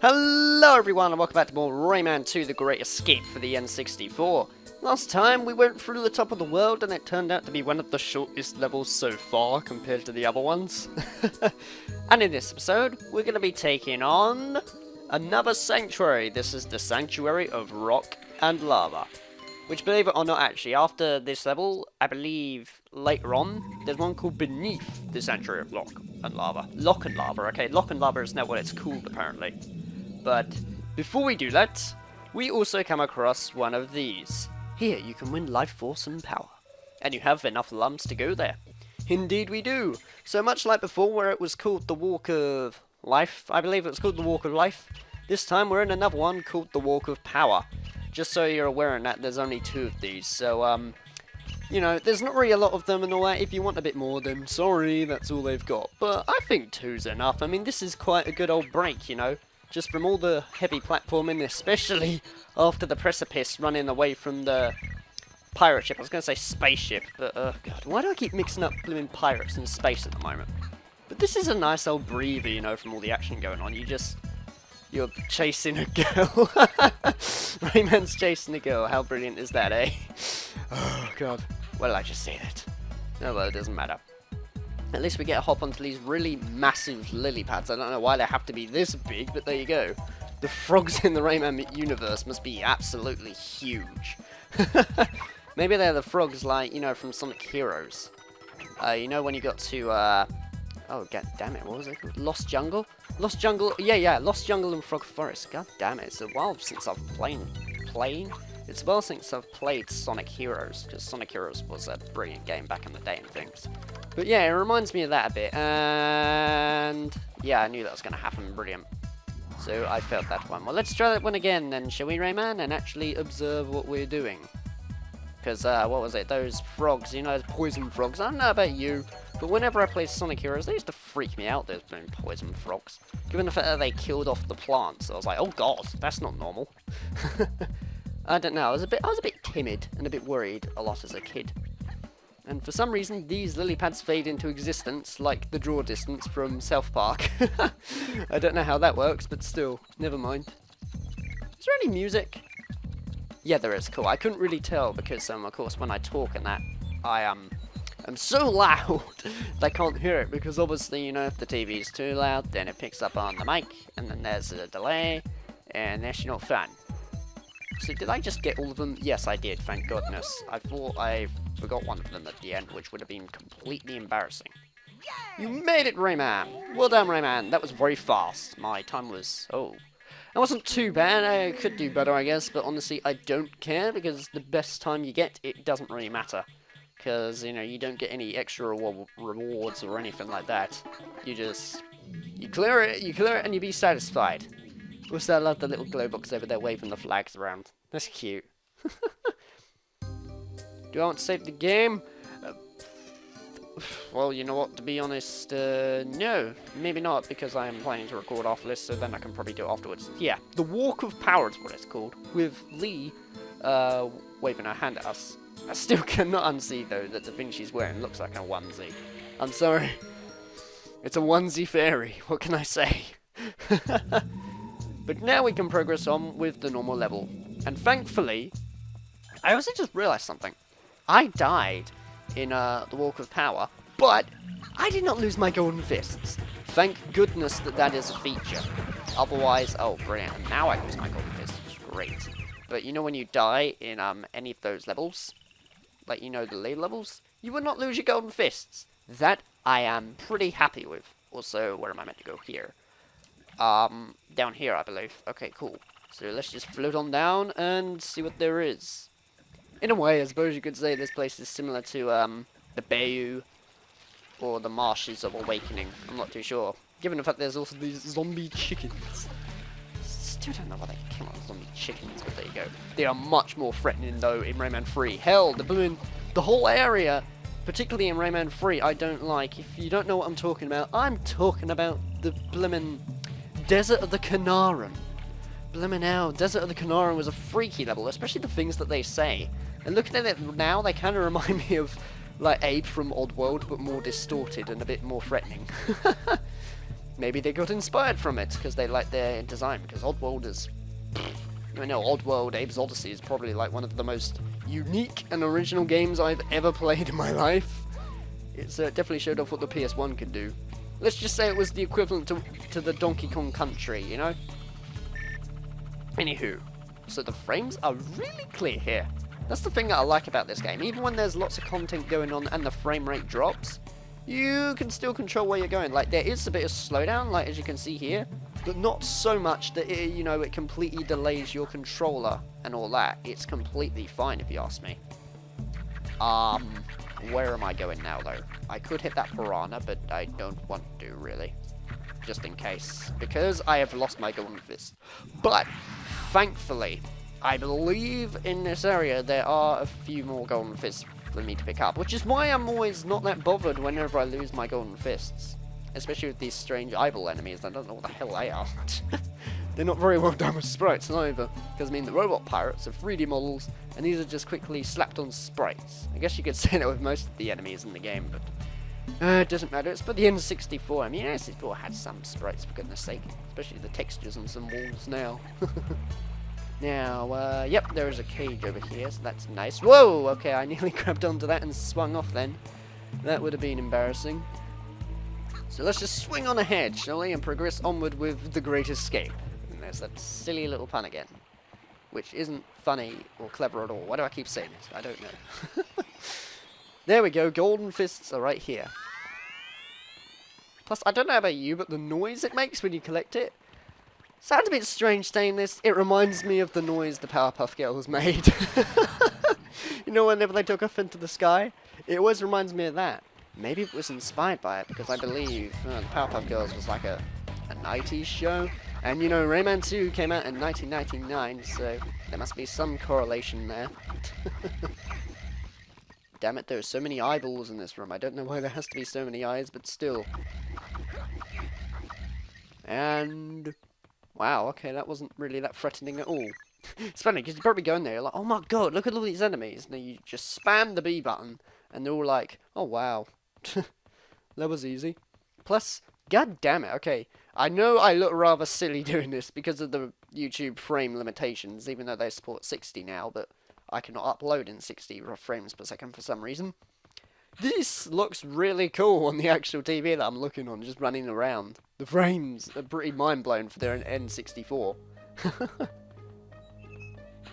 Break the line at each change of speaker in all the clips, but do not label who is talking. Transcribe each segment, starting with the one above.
Hello everyone and welcome back to more Rayman 2 The Great Escape for the N64. Last time we went through the top of the world and it turned out to be one of the shortest levels so far compared to the other ones. And in this episode we're going to be taking on another sanctuary. This is the Sanctuary of Rock and Lava. Which, believe it or not, actually, after this level, I believe later on, there's one called Beneath the Sanctuary of Rock and Lava. Lock and Lava, okay? Lock and Lava is now what it's called, apparently. But before we do that, we also come across one of these. Here, you can win life force and power. And you have enough lums to go there. Indeed we do. So much like before, where it was called the Walk of Life, I believe it was called the Walk of Life. This time we're in another one called the Walk of Power. Just so you're aware of that, there's only 2 of these, so, you know, there's not really a lot of them and all that. If you want a bit more, then sorry, that's all they've got. But I think 2's enough. I mean, this is quite a good old break, you know, just from all the heavy platforming, especially after the precipice running away from the pirate ship. I was going to say spaceship, but, God, why do I keep mixing up blooming pirates and space at the moment? But this is a nice old breather, you know, from all the action going on. You're chasing a girl. Rayman's chasing a girl. How brilliant is that, eh? Oh, God. Why did I just say that? Oh, well, it doesn't matter. At least we get a hop onto these really massive lily pads. I don't know why they have to be this big, but there you go. The frogs in the Rayman universe must be absolutely huge. Maybe they're the frogs, like, you know, from Sonic Heroes. You know when you got to, oh, god damn it, what was it called? Lost Jungle? Lost Jungle, yeah, Lost Jungle and Frog Forest. God damn it, it's a while since I've It's a while since I've played Sonic Heroes, because Sonic Heroes was a brilliant game back in the day and things. But yeah, it reminds me of that a bit, and yeah, I knew that was going to happen, brilliant. So I failed that one. Well, let's try that one again then, shall we, Rayman, and actually observe what we're doing. Because, what was it, those frogs, you know, those poison frogs, I don't know about you, but whenever I play Sonic Heroes, they used to freak me out, those poison frogs. Given the fact that they killed off the plants, I was like, oh god, that's not normal. I don't know, I was a bit timid and a bit worried a lot as a kid. And for some reason, these lily pads fade into existence, like the draw distance from South Park. I don't know how that works, but still, never mind. Is there any music? Yeah, there is. Cool. I couldn't really tell because, of course, when I talk and that, I'm so loud they can't hear it because obviously, you know, if the TV is too loud, then it picks up on the mic, and then there's a delay, and that's not fun. So did I just get all of them? Yes, I did. Thank goodness. I thought I forgot one of them at the end, which would have been completely embarrassing. You made it, Rayman! Well done, Rayman. That was very fast. My time was... oh. That wasn't too bad. I could do better, I guess, but honestly, I don't care, because the best time you get, it doesn't really matter. Because, you know, you don't get any extra rewards or anything like that. You clear it, and you be satisfied. Also, I love the little glow box over there waving the flags around. That's cute. Do I want to save the game? Well, you know what, to be honest, no, maybe not, because I am planning to record after this, so then I can probably do it afterwards. Yeah, the Walk of Power is what it's called, with Lee, waving her hand at us. I still cannot unsee, though, that the thing she's wearing looks like a onesie. I'm sorry. It's a onesie fairy, what can I say? But now we can progress on with the normal level. And thankfully, I also just realised something. I died in the Walk of Power, but I did not lose my golden fists. Thank goodness that is a feature. Otherwise, oh brilliant, and now I lose my golden fists, great. But you know when you die in any of those levels, like you know the lead levels, you would not lose your golden fists. That I am pretty happy with. Also, where am I meant to go here? Down here I believe. Okay, cool. So let's just float on down and see what there is. In a way, I suppose you could say this place is similar to, the Bayou, or the Marshes of Awakening. I'm not too sure. Given the fact there's also these zombie chickens. Still don't know why they came up with zombie chickens, but there you go. They are much more threatening, though, in Rayman 3. Hell, the whole area, particularly in Rayman 3, I don't like. If you don't know what I'm talking about, I'm talking about the blimmin' Desert of the Canaran. Blimmin' hell, Desert of the Canaran was a freaky level, especially the things that they say. And looking at it now, they kind of remind me of, like, Abe from Oddworld, but more distorted and a bit more threatening. maybe they got inspired from it because they like their design. Because Oddworld is, I know Oddworld Abe's Odyssey is probably like one of the most unique and original games I've ever played in my life. It's definitely showed off what the PS1 could do. Let's just say it was the equivalent to the Donkey Kong Country, you know? Anywho, so the frames are really clear here. That's the thing that I like about this game. Even when there's lots of content going on and the frame rate drops, you can still control where you're going. Like, there is a bit of slowdown, like as you can see here, but not so much that it, you know, it completely delays your controller and all that. It's completely fine if you ask me. Where am I going now, though? I could hit that piranha, but I don't want to, really. Just in case. Because I have lost my golden fist. But, thankfully, I believe in this area there are a few more golden fists for me to pick up. Which is why I'm always not that bothered whenever I lose my golden fists. Especially with these strange eyeball enemies. I don't know what the hell they are. They're not very well done with sprites either, because I mean the robot pirates are 3D models, and these are just quickly slapped on sprites. I guess you could say that with most of the enemies in the game, but it doesn't matter. It's for the N64. I mean, N64 had some sprites, for goodness sake, especially the textures on some walls now. Now, yep, there is a cage over here, so that's nice. Whoa! Okay, I nearly grabbed onto that and swung off then. That would have been embarrassing. So let's just swing on ahead, shall we, and progress onward with the Great Escape. There's that silly little pun again, which isn't funny or clever at all. Why do I keep saying this? I don't know. There we go, golden fists are right here. Plus, I don't know about you, but the noise it makes when you collect it sounds a bit strange saying this. It reminds me of the noise the Powerpuff Girls made. You know, whenever they took off into the sky? It always reminds me of that. Maybe it was inspired by it, because I believe the Powerpuff Girls was like a 90s show. And you know, Rayman 2 came out in 1999, so there must be some correlation there. Damn it, there are so many eyeballs in this room. I don't know why there has to be so many eyes, but still. And wow, okay, that wasn't really that threatening at all. It's funny, because you probably go in there, you're like, oh my god, look at all these enemies. And then you just spam the B button, and they're all like, oh wow. That was easy. Plus, god damn it, okay. I know I look rather silly doing this because of the YouTube frame limitations, even though they support 60 now, but I cannot upload in 60 frames per second for some reason. This looks really cool on the actual TV that I'm looking on, just running around. The frames are pretty mind-blown for their N64.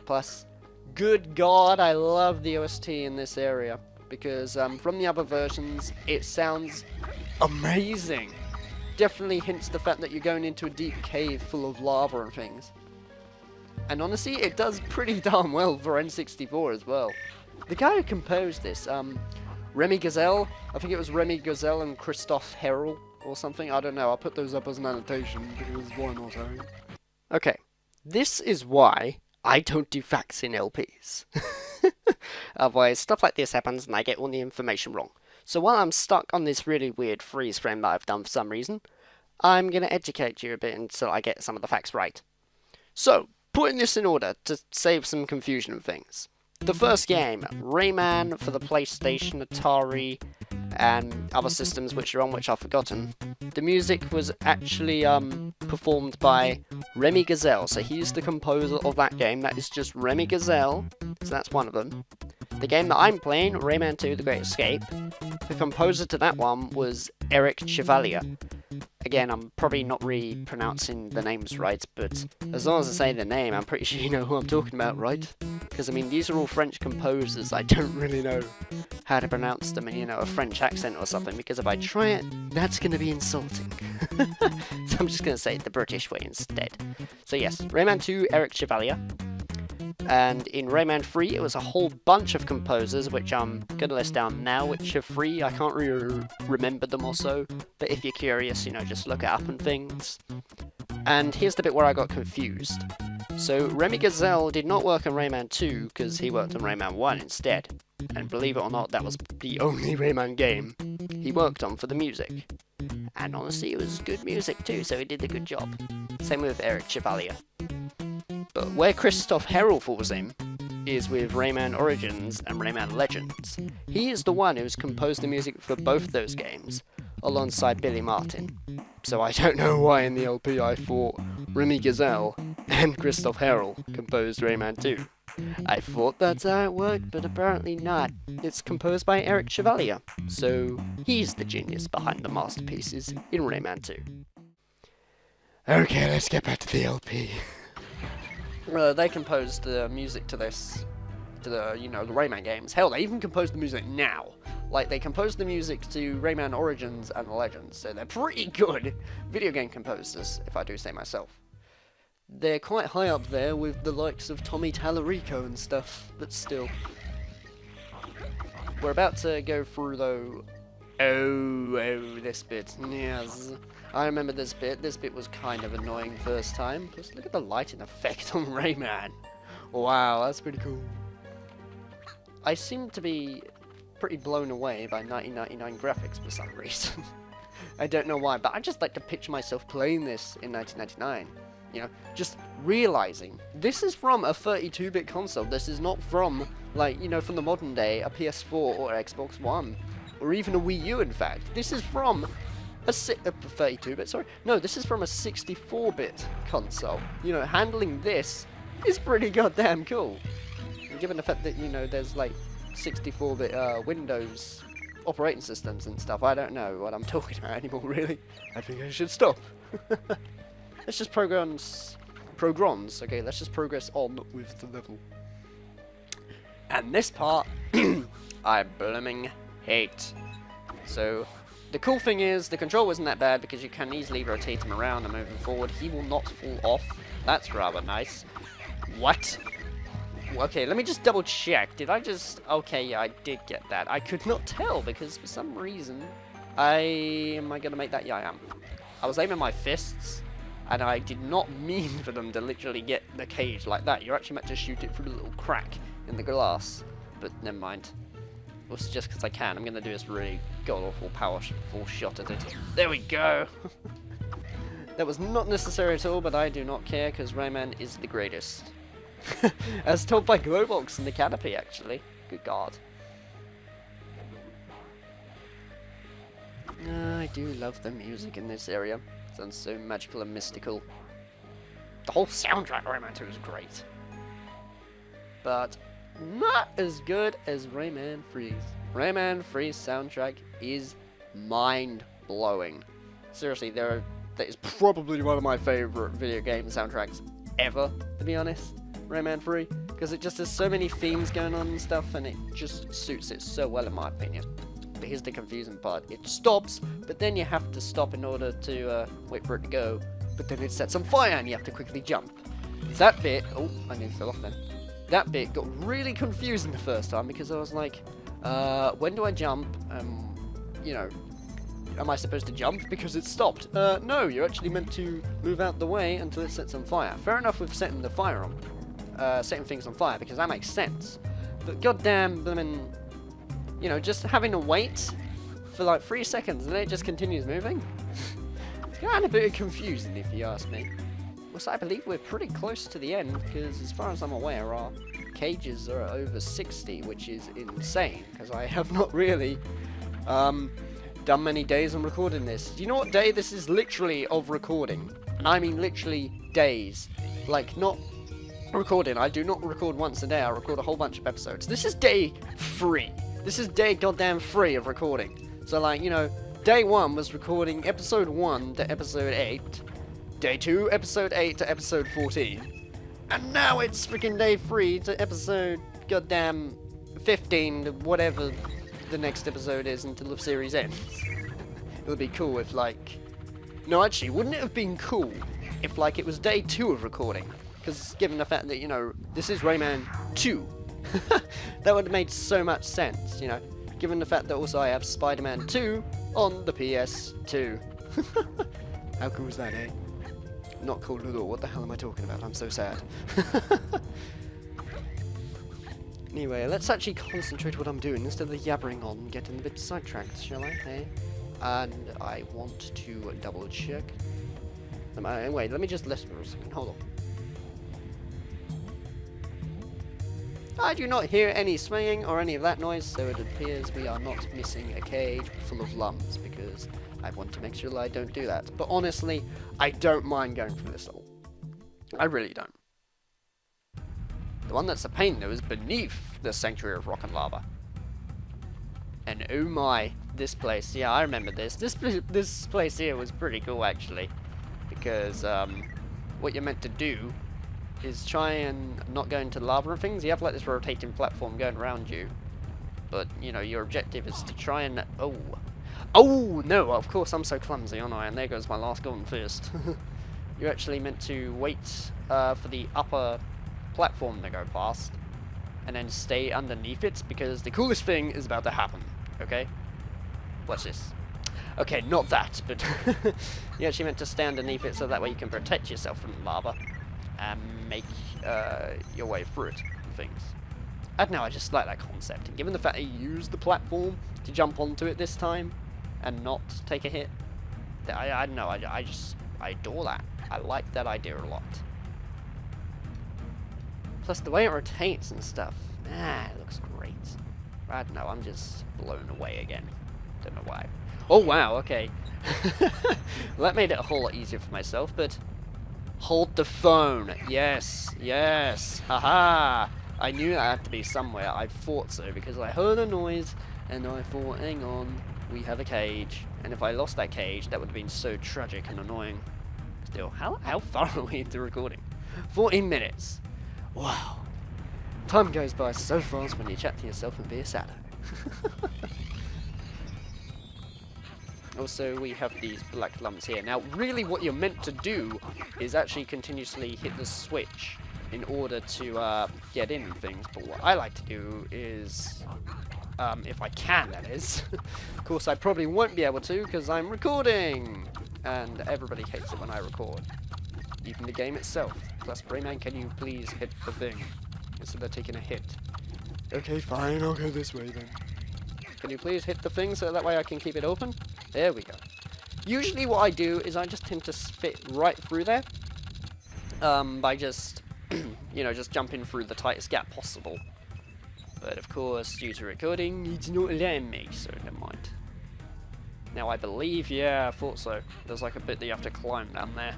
Plus, good god, I love the OST in this area, because from the other versions, it sounds amazing. Definitely hints the fact that you're going into a deep cave full of lava and things. And honestly, it does pretty darn well for N64 as well. The guy who composed this, Remy Gazelle, I think it was Remy Gazelle and Christophe Herrell or something, I don't know, I'll put those up as an annotation because why not, eh? Okay, this is why I don't do facts in LPs. Otherwise, stuff like this happens and I get all the information wrong. So while I'm stuck on this really weird freeze frame that I've done for some reason, I'm going to educate you a bit until I get some of the facts right. So, putting this in order to save some confusion and things. The first game, Rayman for the PlayStation, Atari, and other systems which are on which I've forgotten. The music was actually performed by Remy Gazelle, so he's the composer of that game. That is just Remy Gazelle, so that's one of them. The game that I'm playing, Rayman 2 The Great Escape, the composer to that one was Eric Chevalier. Again, I'm probably not really pronouncing the names right, but as long as I say the name, I'm pretty sure you know who I'm talking about, right? Because, I mean, these are all French composers. I don't really know how to pronounce them in, you know, a French accent or something, because if I try it, that's going to be insulting. So I'm just going to say it the British way instead. So yes, Rayman 2, Eric Chevalier. And in Rayman 3, it was a whole bunch of composers, which I'm going to list down now, which are free. I can't really remember them or so, but if you're curious, you know, just look it up and things. And here's the bit where I got confused. So, Remy Gazelle did not work on Rayman 2, because he worked on Rayman 1 instead. And believe it or not, that was the only Rayman game he worked on for the music. And honestly, it was good music too, so he did a good job. Same with Eric Chevalier. But where Christophe Herrell falls in is with Rayman Origins and Rayman Legends. He is the one who's composed the music for both those games, alongside Billy Martin. So I don't know why in the LP I thought Remy Gazelle and Christoph Herrell composed Rayman 2. I thought that's how it worked, but apparently not. It's composed by Eric Chevalier, so he's the genius behind the masterpieces in Rayman 2. Okay, let's get back to the LP. They composed the music to this, to the, the Rayman games. Hell, they even composed the music now. Like, they composed the music to Rayman Origins and Legends, so they're pretty good video game composers, if I do say myself. They're quite high up there with the likes of Tommy Tallarico and stuff, but still. We're about to go through, though. Oh, this bit. Yes. I remember this bit. This bit was kind of annoying first time. Plus, look at the lighting effect on Rayman. Wow, that's pretty cool. I seem to be pretty blown away by 1999 graphics for some reason. I don't know why, but I just like to picture myself playing this in 1999. Just realizing this is from a 32-bit console. This is not from, like, from the modern day, a PS4 or Xbox One, or even a Wii U, in fact. This is from a 32-bit, sorry. No, this is from a 64-bit console. Handling this is pretty goddamn cool. And given the fact that, there's, like, 64-bit Windows operating systems and stuff, I don't know what I'm talking about anymore, really. I think I should stop. Let's just progrons. Okay, let's just progress on with the level. And this part, I blooming hate. So, the cool thing is, the control isn't that bad because you can easily rotate him around and move him forward. He will not fall off. That's rather nice. What? Okay, let me just double check. Did I just... Okay, yeah, I did get that. I could not tell because for some reason... Am I going to make that? Yeah, I am. I was aiming my fists. And I did not mean for them to literally get the cage like that. You're actually meant to shoot it through the little crack in the glass. But never mind. Also, just because I can, I'm going to do this really god-awful powerful shot at it. There we go! That was not necessary at all, but I do not care, because Rayman is the greatest. As told by Glowbox in the canopy, actually. Good God. I do love the music in this area. Sounds so magical and mystical. The whole soundtrack of Rayman 2 is great. But not as good as Rayman 3's. Rayman 3's soundtrack is mind-blowing. Seriously, that is probably one of my favourite video game soundtracks ever, to be honest. Rayman 3. Because it just has so many themes going on and stuff, and it just suits it so well in my opinion. But here's the confusing part. It stops, but then you have to stop in order to wait for it to go. But then it sets on fire and you have to quickly jump. That bit... Oh, I nearly fell off then. That bit got really confusing the first time because I was like, when do I jump? Am I supposed to jump? Because it stopped. No, you're actually meant to move out the way until it sets on fire. Fair enough with setting the fire on. Setting things on fire because that makes sense. But goddamn, just having to wait for like 3 seconds and then it just continues moving. It's kind of a bit confusing if you ask me. Also, I believe we're pretty close to the end because as far as I'm aware our cages are over 60, which is insane because I have not really done many days on recording this. Do you know what day this is literally of recording? And I mean literally days. Like, not recording. I do not record once a day. I record a whole bunch of episodes. This is day 3. This is day goddamn 3 of recording. So, like, day 1 was recording episode 1 to episode 8. Day 2, episode 8 to episode 14. And now it's freaking day 3 to episode goddamn 15 to whatever the next episode is until the series ends. It would be cool if, like... No, actually, wouldn't it have been cool if, like, it was day 2 of recording? Because given the fact that, this is Rayman 2. That would have made so much sense, given the fact that also I have Spider-Man 2 on the PS2. How cool is that, eh? Not cool at all. What the hell am I talking about? I'm so sad. Anyway, let's actually concentrate what I'm doing instead of yabbering on and getting a bit sidetracked, shall I? Hey? And I want to double check. Wait, let me just listen for a second. Hold on. I do not hear any swinging or any of that noise, so it appears we are not missing a cage full of lums, because I want to make sure that I don't do that. But honestly, I don't mind going through this level. I really don't. The one that's a pain, though, is beneath the Sanctuary of Rock and Lava. And oh my, this place. Yeah, I remember this. This place here was pretty cool, actually. Because what you're meant to do is try and not go into lava and things. You have like this rotating platform going around you. But, you know, your objective is to try and... Oh, no, of course, I'm so clumsy, aren't I? And there goes my last golden fist. You're actually meant to wait for the upper platform to go past. And then stay underneath it, because the coolest thing is about to happen. Okay? Watch this. Okay, not that, but you actually meant to stay underneath it so that way you can protect yourself from lava. And make your way through it and things. I don't know, I just like that concept. And given the fact that you use the platform to jump onto it this time and not take a hit, I don't know, I adore that. I like that idea a lot. Plus the way it rotates and stuff, it looks great. I don't know, I'm just blown away again. Don't know why. Oh wow, okay. That made it a whole lot easier for myself, but... Hold the phone. Yes, yes. Haha. I knew that had to be somewhere. I thought so because I heard a noise and I thought, hang on, we have a cage. And if I lost that cage, that would have been so tragic and annoying. Still, how far are we into recording? 14 minutes. Wow. Time goes by so fast when you chat to yourself and be a shadow. Also, we have these black lumps here. Now, really what you're meant to do is actually continuously hit the switch in order to get in things. But what I like to do is, if I can, that is. Of course, I probably won't be able to because I'm recording. And everybody hates it when I record. Even the game itself. Plus, Rayman, can you please hit the thing instead of taking a hit? Okay, fine, I'll go this way then. Can you please hit the thing so that way I can keep it open? There we go. Usually what I do is I just tend to fit right through there. By just, you know, just jumping through the tightest gap possible. But of course, due to recording, it's not letting me, so never mind. Now I believe, yeah, I thought so. There's like a bit that you have to climb down there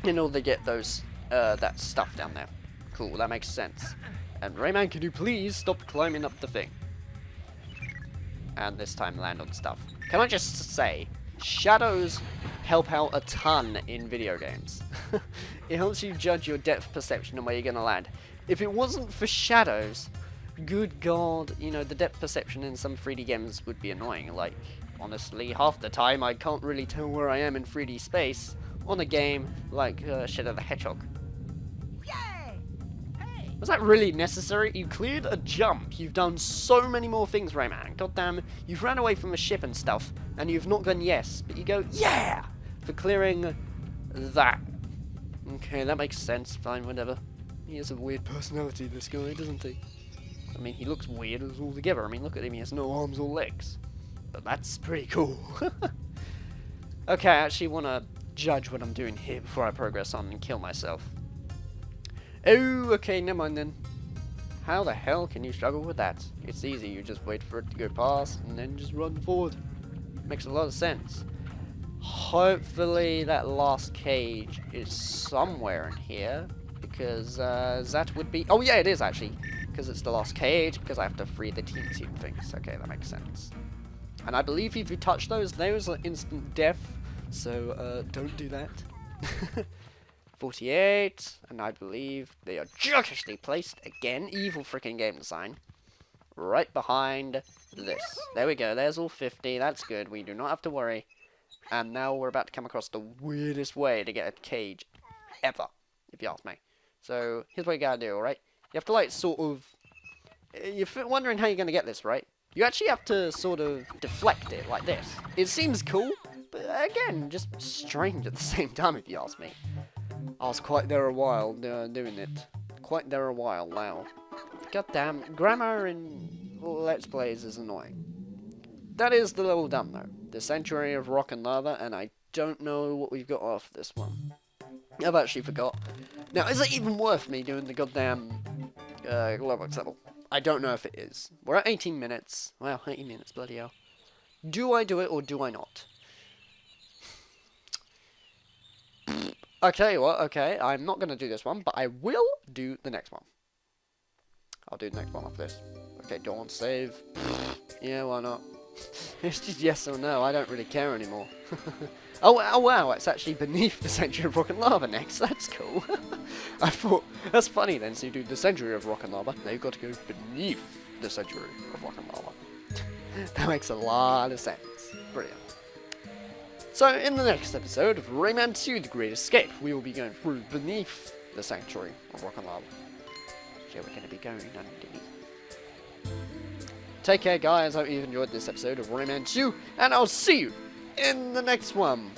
in order to get those, that stuff down there. Cool, that makes sense. And Rayman, can you please stop climbing up the thing? And this time land on stuff. Can I just say, shadows help out a ton in video games. It helps you judge your depth perception and where you're going to land. If it wasn't for shadows, good god, you know, the depth perception in some 3D games would be annoying. Like, honestly, half the time I can't really tell where I am in 3D space on a game like Shadow the Hedgehog. Was that really necessary? You cleared a jump. You've done so many more things, Rayman. Goddamn, you've ran away from a ship and stuff, and you've not gone yes, but you go yeah for clearing that. Okay, that makes sense. Fine, whatever. He has a weird personality, this guy, doesn't he? I mean, he looks weird altogether. I mean, look at him. He has no arms or legs. But that's pretty cool. Okay, I actually want to judge what I'm doing here before I progress on and kill myself. Oh, okay, never mind then. How the hell can you struggle with that? It's easy, you just wait for it to go past and then just run forward. Makes a lot of sense. Hopefully that last cage is somewhere in here, because that would be... Oh yeah, it is actually, because it's the last cage, because I have to free the team things. Okay, that makes sense. And I believe if you touch those are instant death, so don't do that. 48, and I believe they are judiciously placed, again, evil freaking game design, right behind this. There we go, there's all 50, that's good, we do not have to worry. And now we're about to come across the weirdest way to get a cage ever, if you ask me. So, here's what you gotta do, alright? You have to, like, sort of... You're wondering how you're gonna get this, right? You actually have to sort of deflect it, like this. It seems cool, but again, just strange at the same time, if you ask me. I was quite there a while doing it. Quite there a while now. Goddamn, grammar in Let's Plays is annoying. That is the level done though. The Sanctuary of Rock and Lava, and I don't know what we've got after this one. I've actually forgot. Now, is it even worth me doing the goddamn Glowbox level? I don't know if it is. We're at 18 minutes. Wow, 18 minutes, bloody hell. Do I do it or do I not? Okay, well, okay, I'm not going to do this one, but I will do the next one. I'll do the next one off this. Okay, don't want to save. Yeah, why not? It's just yes or no, I don't really care anymore. Oh wow, it's actually beneath the Century of Rock and Lava next, that's cool. I thought, that's funny then, so you do the Century of Rock and Lava, now you've got to go beneath the Century of Rock and Lava. That makes a lot of sense. Brilliant. So, in the next episode of Rayman 2 The Great Escape, we will be going through beneath the Sanctuary of Rock and Lava. So we're going to be going underneath. Take care, guys. I hope you've enjoyed this episode of Rayman 2, and I'll see you in the next one.